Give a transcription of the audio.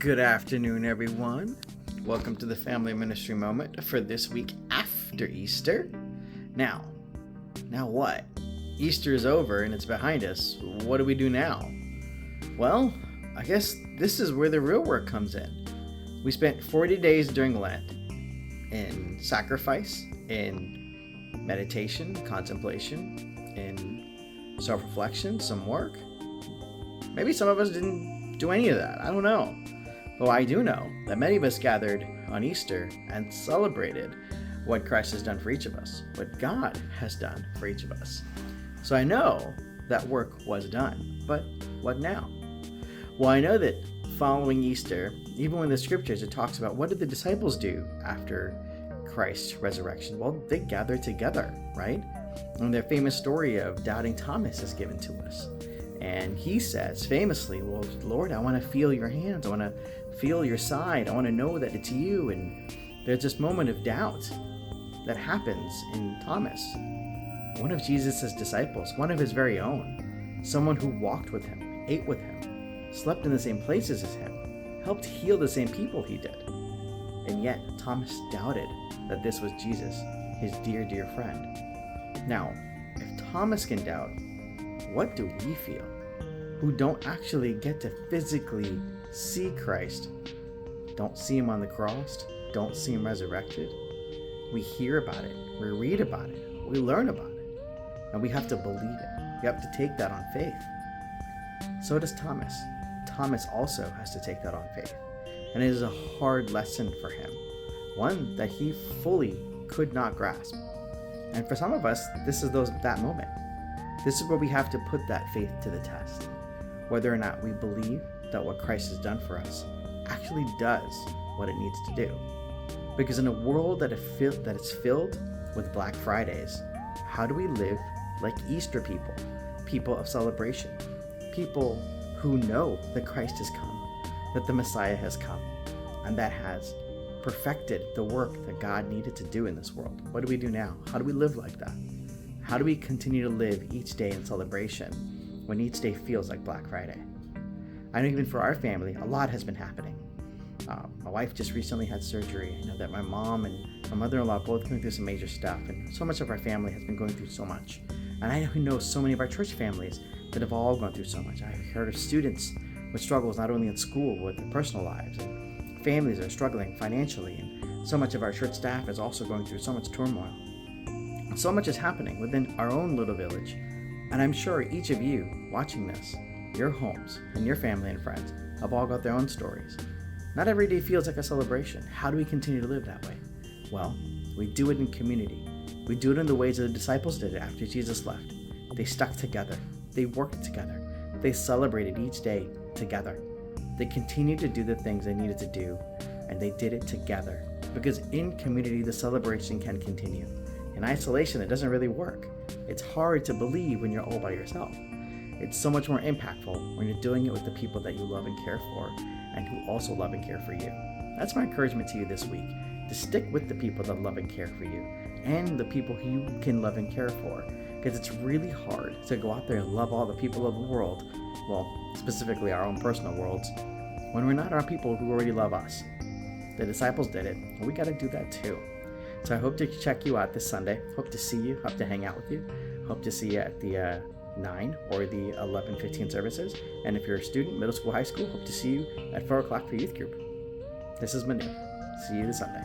Good afternoon, everyone. Welcome to the Family Ministry Moment for this week after Easter. Now what? Easter is over and it's behind us. What do we do now? Well, I guess this is where the real work comes in. We spent 40 days during Lent in sacrifice, in meditation, contemplation, in self-reflection, some work. Maybe some of us didn't do any of that. I don't know. But I do know that many of us gathered on Easter and celebrated what Christ has done for each of us, what God has done for each of us. So I know that work was done, but what now? Well, I know that following Easter, even when the scriptures, it talks about what did the disciples do after Christ's resurrection? Well, they gathered together, right? And their famous story of doubting Thomas is given to us. And he says famously, well, Lord, I want to feel your hands. I want to feel your side. I want to know that it's you. And there's this moment of doubt that happens in Thomas, one of Jesus's disciples, one of his very own, someone who walked with him, ate with him, slept in the same places as him, helped heal the same people he did. And yet Thomas doubted that this was Jesus, his dear, dear friend. Now, if Thomas can doubt, what do we feel who don't actually get to physically see Christ, don't see him on the cross, don't see him resurrected? We hear about it, we read about it, we learn about it, and we have to believe it. We have to take that on faith. So does Thomas. Thomas also has to take that on faith. And it is a hard lesson for him, one that he fully could not grasp. And for some of us, this is that moment. This is where we have to put that faith to the test, whether or not we believe that what Christ has done for us actually does what it needs to do. Because in a world that is filled with Black Fridays, how do we live like Easter people, people of celebration, people who know that Christ has come, that the Messiah has come, and that has perfected the work that God needed to do in this world? What do we do now? How do we live like that? How do we continue to live each day in celebration when each day feels like Black Friday? I know even for our family, a lot has been happening. My wife just recently had surgery. I know that my mom and my mother-in-law both going through some major stuff, and so much of our family has been going through so much. And I know so many of our church families that have all gone through so much. I've heard of students with struggles not only in school, but with their personal lives, and families that are struggling financially, and so much of our church staff is also going through so much turmoil. So much is happening within our own little village, and I'm sure each of you watching this, your homes and your family and friends have all got their own stories. Not every day feels like a celebration. How do we continue to live that way? Well, we do it in community. We do it in the ways that the disciples did it after Jesus left. They stuck together. They worked together. They celebrated each day together. They continued to do the things they needed to do, and they did it together. Because in community, the celebration can continue. In isolation, it doesn't really work. It's hard to believe when you're all by yourself. It's so much more impactful when you're doing it with the people that you love and care for, and who also love and care for you. That's my encouragement to you this week, to stick with the people that love and care for you, and the people who you can love and care for. Because it's really hard to go out there and love all the people of the world, well, specifically our own personal worlds, when we're not around people who already love us. The disciples did it, and we got to do that too. So I hope to check you out this Sunday. Hope to see you. Hope to hang out with you. Hope to see you at the 9 or the 11:15 services. And if you're a student, middle school, high school, hope to see you at 4 o'clock for youth group. This is Manu. See you this Sunday.